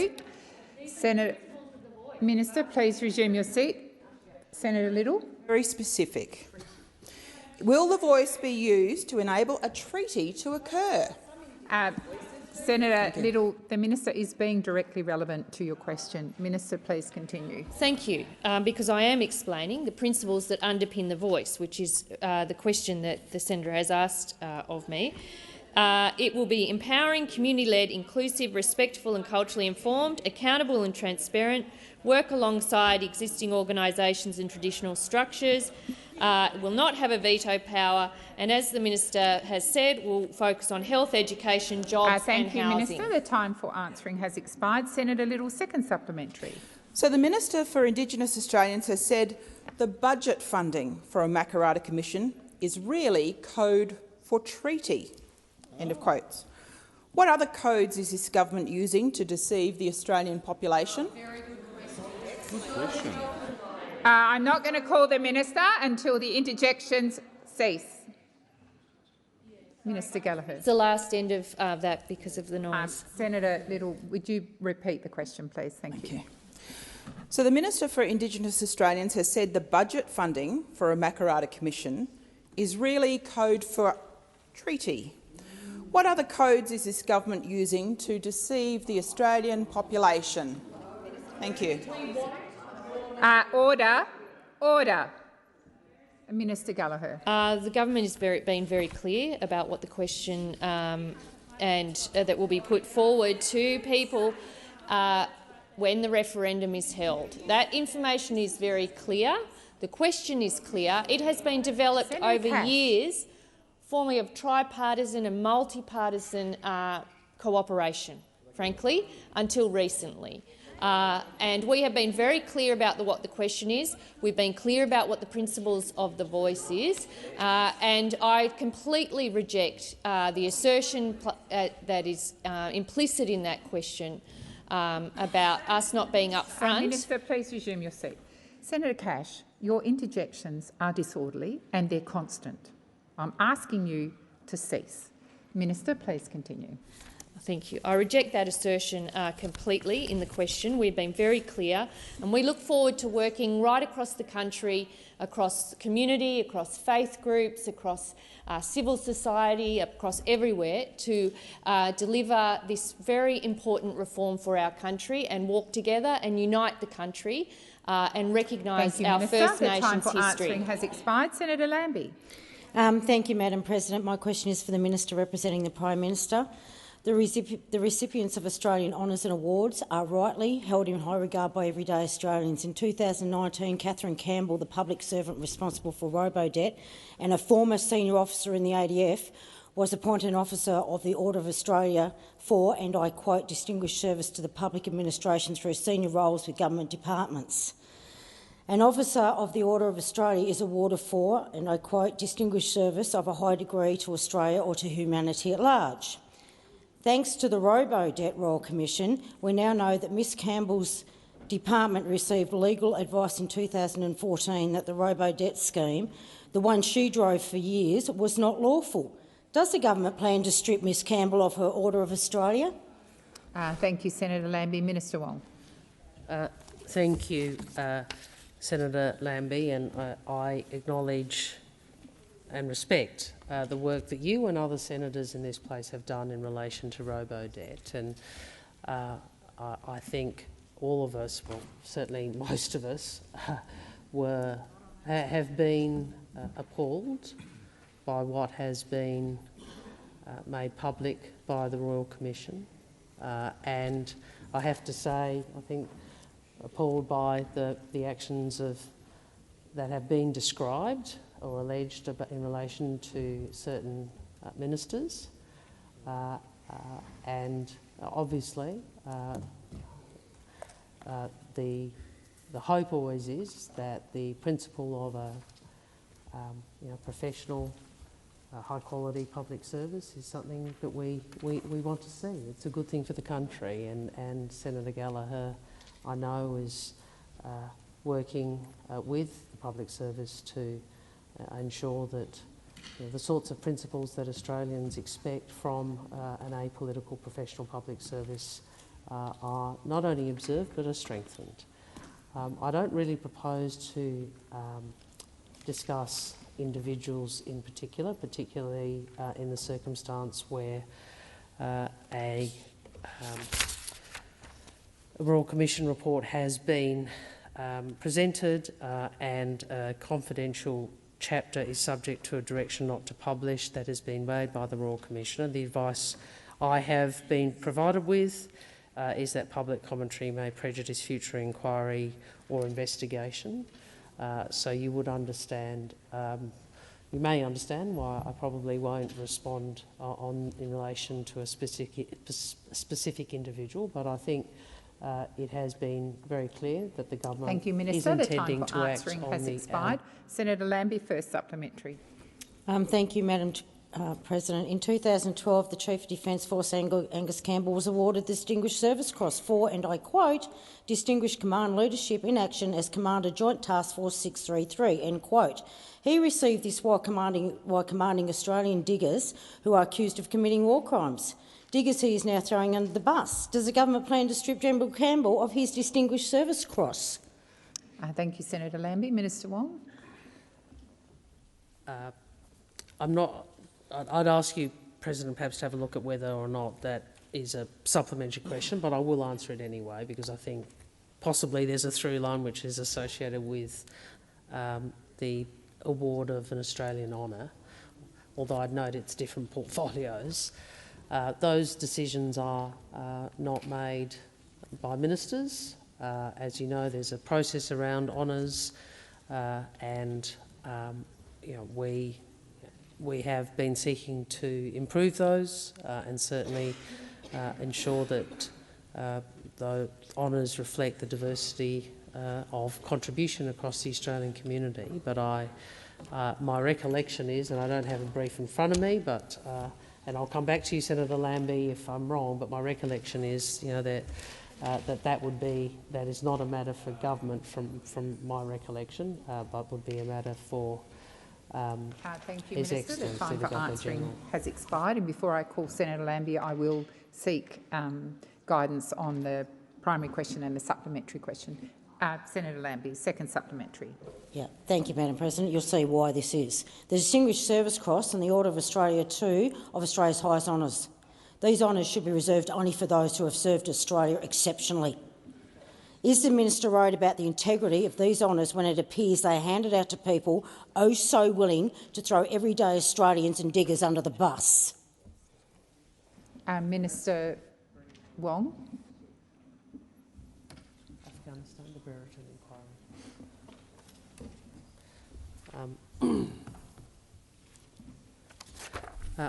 Minister, please resume your seat. Senator Little. Very specific. Will the voice be used to enable a treaty to occur? Senator Little, the minister is being directly relevant to your question. Minister, please continue. Thank you, because I am explaining the principles that underpin the voice, which is the question that the senator has asked of me. It will be empowering, community-led, inclusive, respectful and culturally informed, accountable and transparent, work alongside existing organisations and traditional structures. It will not have a veto power, and as the minister has said, will focus on health, education, jobs and housing. Thank you, Minister. The time for answering has expired. Senator Little, second supplementary. So the Minister for Indigenous Australians has said the budget funding for a Makarrata Commission is really code for treaty. End of quotes. What other codes is this government using to deceive the Australian population? Good question. I'm not going to call the minister until the interjections cease. Minister Gallagher. It's the last end of that because of the noise. Senator Little, would you repeat the question, please? Thank you. So the Minister for Indigenous Australians has said the budget funding for a Makarrata Commission is really code for treaty. What other codes is this government using to deceive the Australian population? Thank you. Order. Order. Minister Gallagher. The government has been very clear about what the question that will be put forward to people when the referendum is held. That information is very clear. The question is clear. It has been developed over years, forming of tripartisan and multi-partisan cooperation, frankly, until recently. And we have been very clear about what the question is. We've been clear about what the principles of the voice is, and I completely reject the assertion that is implicit in that question about us not being upfront. Minister, please resume your seat. Senator Cash, your interjections are disorderly and they're constant. I'm asking you to cease. Minister, please continue. Thank you. I reject that assertion completely in the question. We've been very clear, and we look forward to working right across the country, across the community, across faith groups, across civil society, across everywhere to deliver this very important reform for our country and walk together and unite the country and recognise our First Nations history. The time for answering has expired. Senator Lambie. Thank you, Madam President. My question is for the Minister representing the Prime Minister. The recipients of Australian honours and awards are rightly held in high regard by everyday Australians. In 2019, Catherine Campbell, the public servant responsible for Robodebt and a former senior officer in the ADF, was appointed an Officer of the Order of Australia for, and I quote, distinguished service to the public administration through senior roles with government departments. An Officer of the Order of Australia is awarded for, and I quote, distinguished service of a high degree to Australia or to humanity at large. Thanks to the Robodebt Royal Commission, we now know that Ms Campbell's department received legal advice in 2014 that the Robodebt scheme, the one she drove for years, was not lawful. Does the government plan to strip Ms Campbell of her Order of Australia? Thank you, Senator Lambie. Minister Wong. Thank you, Senator Lambie, and I acknowledge and respect the work that you and other senators in this place have done in relation to Robodebt. And I think all of us, well, certainly most of us, have been appalled by what has been made public by the Royal Commission. And I have to say, I think, appalled by the actions that have been described or alleged in relation to certain ministers, and obviously the hope always is that the principle of a professional, high-quality public service is something that we want to see. It's a good thing for the country, and Senator Gallagher, I know, is working with the public service to ensure that the sorts of principles that Australians expect from an apolitical professional public service are not only observed but are strengthened. I don't really propose to discuss individuals in particular, particularly in the circumstance where a Royal Commission report has been presented and a confidential chapter is subject to a direction not to publish that has been made by the Royal Commissioner. The advice I have been provided with is that public commentary may prejudice future inquiry or investigation. So you would understand, you may understand why I probably won't respond in relation to a specific individual, but I think it has been very clear that the government Thank you, Minister. is intending the time for to act answering on has the expired. Senator Lambie, first supplementary. Thank you, Madam President. In 2012, the Chief of Defence Force, Angus Campbell, was awarded the Distinguished Service Cross for, and I quote, distinguished command leadership in action as Commander Joint Task Force 633, end quote. He received this while commanding Australian diggers who are accused of committing war crimes. Diggers he is now throwing under the bus. Does the government plan to strip General Campbell of his Distinguished Service Cross? Thank you, Senator Lambie. Minister Wong. I'd ask you, President, perhaps to have a look at whether or not that is a supplementary question, but I will answer it anyway because I think possibly there's a through line which is associated with the award of an Australian honour, although I'd note it's different portfolios. Those decisions are not made by ministers. As you know, there's a process around honours and you know, we have been seeking to improve those and certainly ensure that the honours reflect the diversity of contribution across the Australian community. But my recollection is, and I don't have a brief in front of me, but and I'll come back to you, Senator Lambie, if I'm wrong. But my recollection is, you know, that that is not a matter for government from my recollection, but would be a matter for. Thank you, Minister. The time for answering has expired, and before I call Senator Lambie, I will seek guidance on the primary question and the supplementary question. Senator Lambie, second supplementary. Yeah, thank you, Madam President. You'll see why this is. The Distinguished Service Cross and the Order of Australia, two of Australia's highest honours. These honours should be reserved only for those who have served Australia exceptionally. Is the Minister worried about the integrity of these honours when it appears they are handed out to people oh so willing to throw everyday Australians and diggers under the bus? Minister Wong. Afghanistan, the Brereton Inquiry.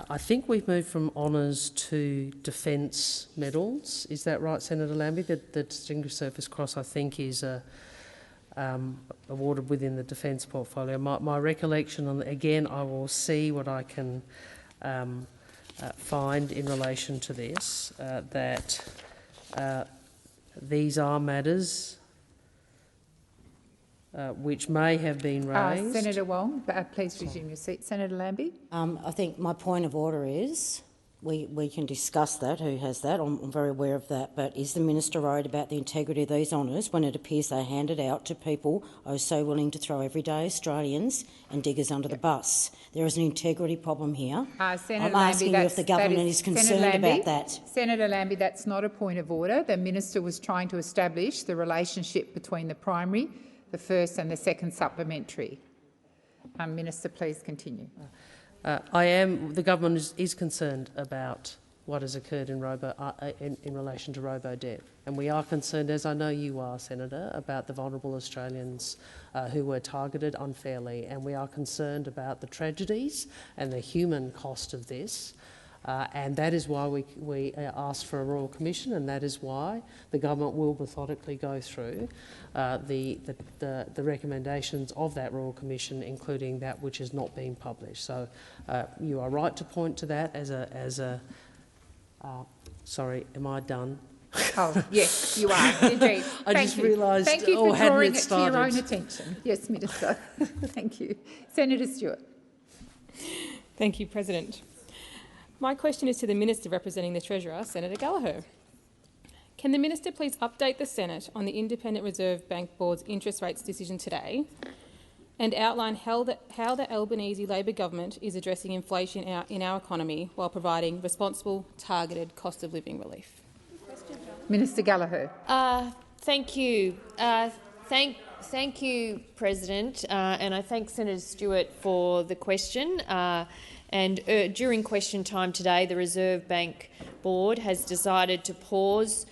I think we've moved from honours to defence medals. Is that right, Senator Lambie? The Distinguished Service Cross, I think, is awarded within the defence portfolio. My recollection, again, I will see what I can find in relation to this, that these are matters which may have been raised. Senator Wong, please resume your seat. Senator Lambie. I think my point of order is we can discuss that, who has that, I'm very aware of that, but is the Minister worried about the integrity of these honours when it appears they're handed out to people oh so willing to throw everyday Australians and diggers under the bus? There is an integrity problem here. Senator I'm asking you if the government is concerned about that. Senator Lambie, that's not a point of order. The Minister was trying to establish the relationship between the primary, the first and the second supplementary. Minister, please continue. The government is concerned about what has occurred in relation to robo-debt, and we are concerned, as I know you are, Senator, about the vulnerable Australians who were targeted unfairly, and we are concerned about the tragedies and the human cost of this. And that is why we asked for a Royal Commission, and that is why the government will methodically go through the recommendations of that Royal Commission, including that which is not being published. So you are right to point to that as a sorry, am I done? Oh, yes, you are, indeed. I just realised, Thank you for drawing it to your own started. attention. Yes, Minister. Thank you. Senator Stewart. Thank you, President. My question is to the Minister representing the Treasurer, Senator Gallagher. Can the Minister please update the Senate on the Independent Reserve Bank Board's interest rates decision today and outline how the Albanese Labor government is addressing inflation in our economy while providing responsible, targeted cost of living relief? Minister Gallagher. Thank you. Thank you, President, and I thank Senator Stewart for the question. During question time today, the Reserve Bank Board has decided to pause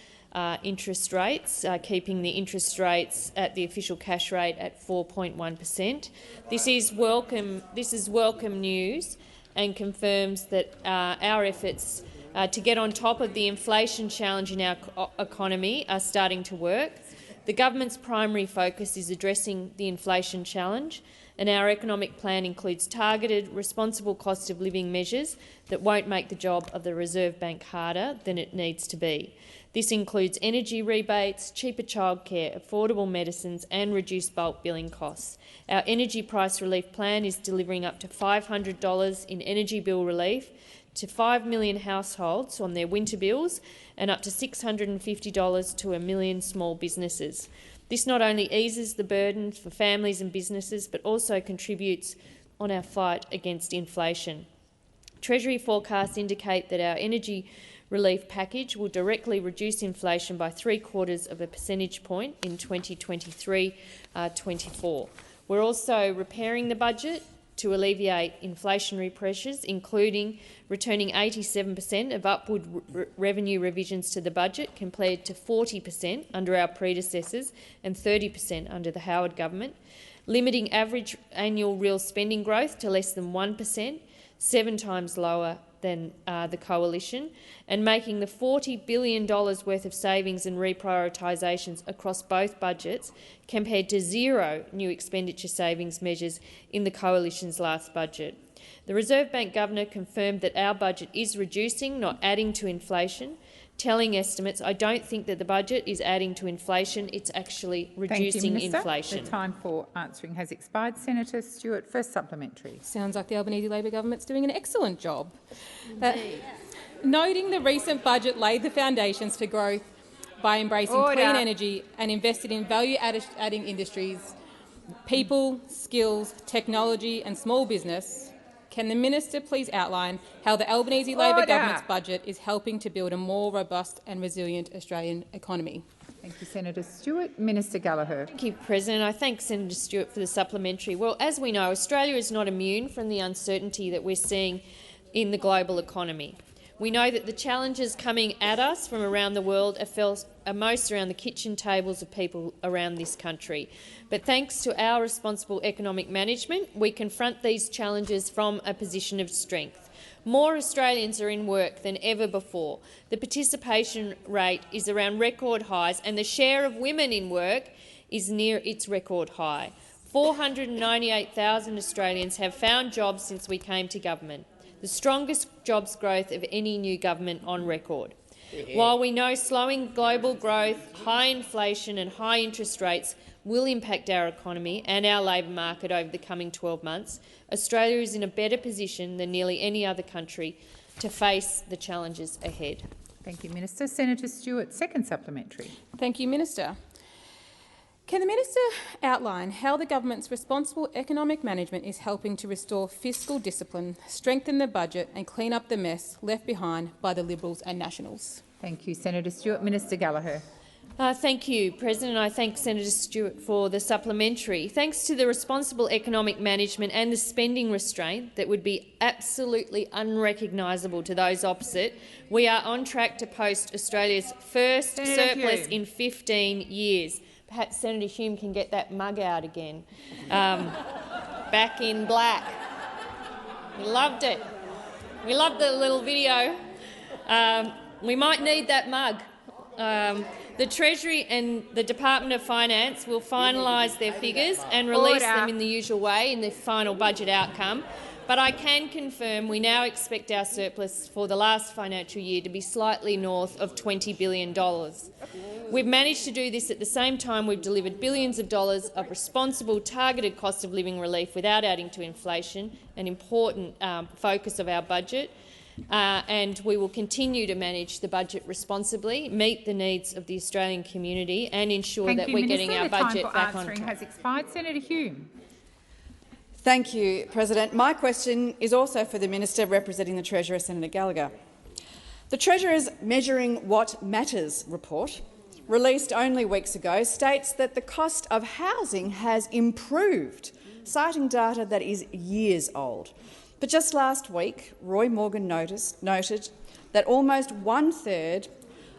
interest rates, keeping the interest rates at the official cash rate at 4.1%. This is welcome news and confirms that our efforts to get on top of the inflation challenge in our economy are starting to work. The government's primary focus is addressing the inflation challenge, and our economic plan includes targeted, responsible cost of living measures that won't make the job of the Reserve Bank harder than it needs to be. This includes energy rebates, cheaper childcare, affordable medicines and reduced bulk billing costs. Our energy price relief plan is delivering up to $500 in energy bill relief to 5 million households on their winter bills and up to $650 to 1 million small businesses. This not only eases the burdens for families and businesses, but also contributes on our fight against inflation. Treasury forecasts indicate that our energy relief package will directly reduce inflation by 0.75 of a percentage point in 2023-24. We're also repairing the budget to alleviate inflationary pressures, including returning 87% of upward revenue revisions to the budget compared to 40% under our predecessors and 30% under the Howard government. limiting average annual real spending growth to less than 1%, 7 times lower than the Coalition, and making the $40 billion worth of savings and reprioritisations across both budgets compared to 0 new expenditure savings measures in the Coalition's last budget. The Reserve Bank Governor confirmed that our budget is reducing, not adding to inflation. Telling estimates, I don't think that the budget is adding to inflation, it's actually reducing inflation. The time for answering has expired. Senator Stewart, first supplementary. Sounds like the Albanese Labor government's doing an excellent job. Noting the recent budget laid the foundations for growth by embracing clean energy and invested in value-adding industries, people, skills, technology and small business, can the minister please outline how the Albanese Labor government's budget is helping to build a more robust and resilient Australian economy? Thank you, Senator Stewart. Minister Gallagher. Thank you, President. I thank Senator Stewart for the supplementary. Well, as we know, Australia is not immune from the uncertainty that we're seeing in the global economy. We know that the challenges coming at us from around the world are felt most around the kitchen tables of people around this country. But thanks to our responsible economic management, we confront these challenges from a position of strength. More Australians are in work than ever before. The participation rate is around record highs and the share of women in work is near its record high. 498,000 Australians have found jobs since we came to government, the strongest jobs growth of any new government on record. While we know slowing global growth, high inflation and high interest rates will impact our economy and our labour market over the coming 12 months, Australia is in a better position than nearly any other country to face the challenges ahead. Thank you, Minister. Senator Stewart, second supplementary. Thank you, Minister. Can the minister outline how the government's responsible economic management is helping to restore fiscal discipline, strengthen the budget and clean up the mess left behind by the Liberals and Nationals? Thank you, Senator Stewart. Minister Gallagher. Thank you, President. I thank Senator Stewart for the supplementary. Thanks to the responsible economic management and the spending restraint that would be absolutely unrecognisable to those opposite, we are on track to post Australia's first surplus in 15 years. Perhaps Senator Hume can get that mug out again. Back in black. We loved it. We loved the little video. We might need that mug. The Treasury and the Department of Finance will finalise their figures and release them in the usual way in the final budget outcome. But I can confirm we now expect our surplus for the last financial year to be slightly north of $20 billion. We've managed to do this at the same time we've delivered billions of dollars of responsible, targeted cost of living relief without adding to inflation, an important focus of our budget. And we will continue to manage the budget responsibly, meet the needs of the Australian community and ensure that we're getting our budget back on track. The time for answering has expired. Senator Hume. Thank you, President. My question is also for the Minister representing the Treasurer, Senator Gallagher. The Treasurer's Measuring What Matters report, released only weeks ago, states that the cost of housing has improved, citing data that is years old. But just last week, Roy Morgan noted that almost 1/3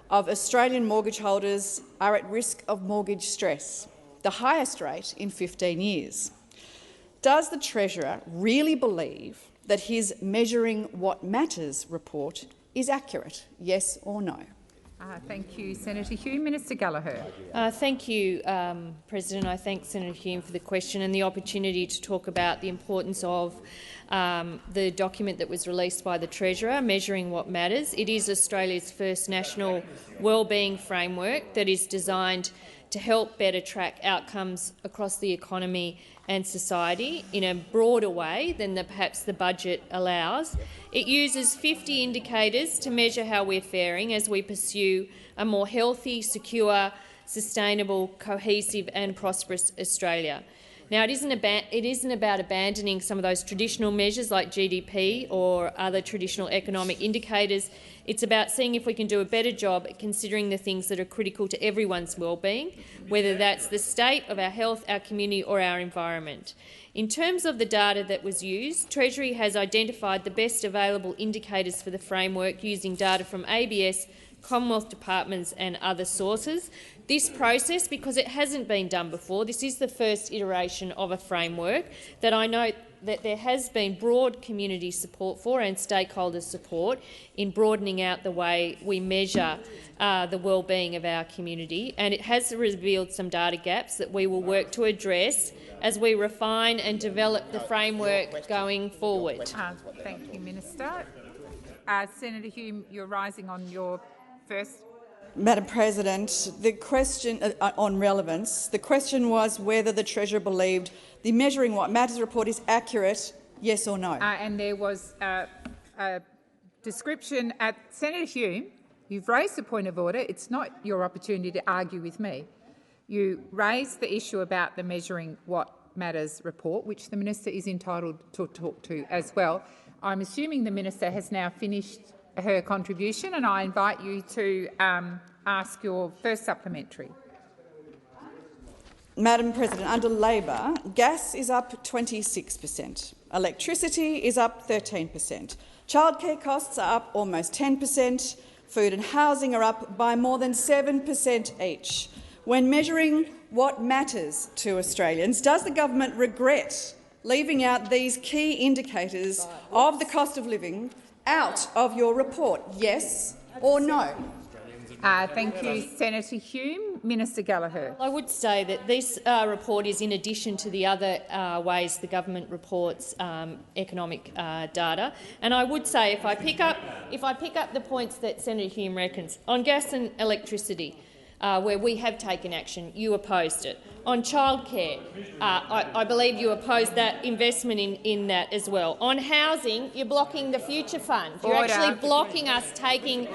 of Australian mortgage holders are at risk of mortgage stress, the highest rate in 15 years. Does the Treasurer really believe that his Measuring What Matters report is accurate, yes or no? Thank you, Senator Hume. Minister Gallagher. Thank you, President. I thank Senator Hume for the question and the opportunity to talk about the importance of the document that was released by the Treasurer, Measuring What Matters. It is Australia's first national wellbeing framework that is designed to help better track outcomes across the economy and society in a broader way than perhaps the budget allows. It uses 50 indicators to measure how we're faring as we pursue a more healthy, secure, sustainable, cohesive and prosperous Australia. Now, it isn't about abandoning some of those traditional measures like GDP or other traditional economic indicators. It's about seeing if we can do a better job at considering the things that are critical to everyone's wellbeing, whether that's the state of our health, our community or our environment. In terms of the data that was used, Treasury has identified the best available indicators for the framework using data from ABS, Commonwealth departments and other sources. This process, because it hasn't been done before, this is the first iteration of a framework that I know that there has been broad community support for and stakeholder support in broadening out the way we measure the well-being of our community, and it has revealed some data gaps that we will work to address as we refine and develop the framework going forward. Thank you, Minister. Senator Hume, you're rising on your first. Madam President, the question on relevance, the question was whether the Treasurer believed the Measuring What Matters report is accurate, yes or no. And there was a description at Senator Hume. You've raised a point of order. It's not your opportunity to argue with me. You raised the issue about the Measuring What Matters report, which the minister is entitled to talk to as well. I'm assuming the minister has now finished her contribution, and I invite you to ask your first supplementary. Madam President, under Labor, gas is up 26%, electricity is up 13%, childcare costs are up almost 10%, food and housing are up by more than 7% each. When measuring what matters to Australians, does the government regret leaving out these key indicators of the cost of living out of your report, yes or no? Thank you, Senator Hume. Minister Gallagher. I would say that this report is in addition to the other ways the government reports economic data. And I would say, if I pick up the points that Senator Hume reckons on gas and electricity, where we have taken action, you opposed it. On childcare, I believe you opposed that investment in that as well. On housing, you're blocking the Future Fund. You're actually blocking us taking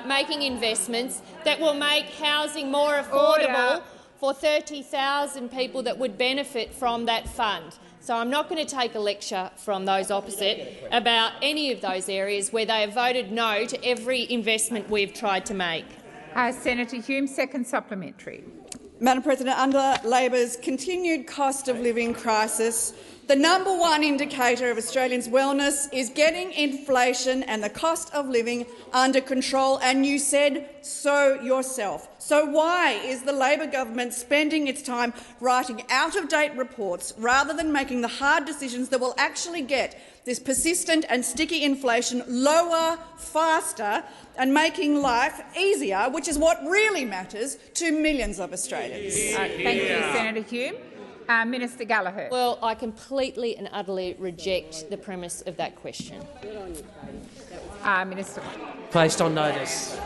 making investments that will make housing more affordable for 30,000 people that would benefit from that fund. So I'm not going to take a lecture from those opposite about any of those areas where they have voted no to every investment we've tried to make. Senator Hume, second supplementary. Madam President, under Labor's continued cost of living crisis, the #1 indicator of Australians' wellness is getting inflation and the cost of living under control, and you said so yourself. So why is the Labor government spending its time writing out-of-date reports rather than making the hard decisions that will actually get this persistent and sticky inflation lower, faster, and making life easier, which is what really matters to millions of Australians? Thank you, Senator Hume. Minister Gallagher. Well, I completely and utterly reject the premise of that question. Minister. Placed on notice.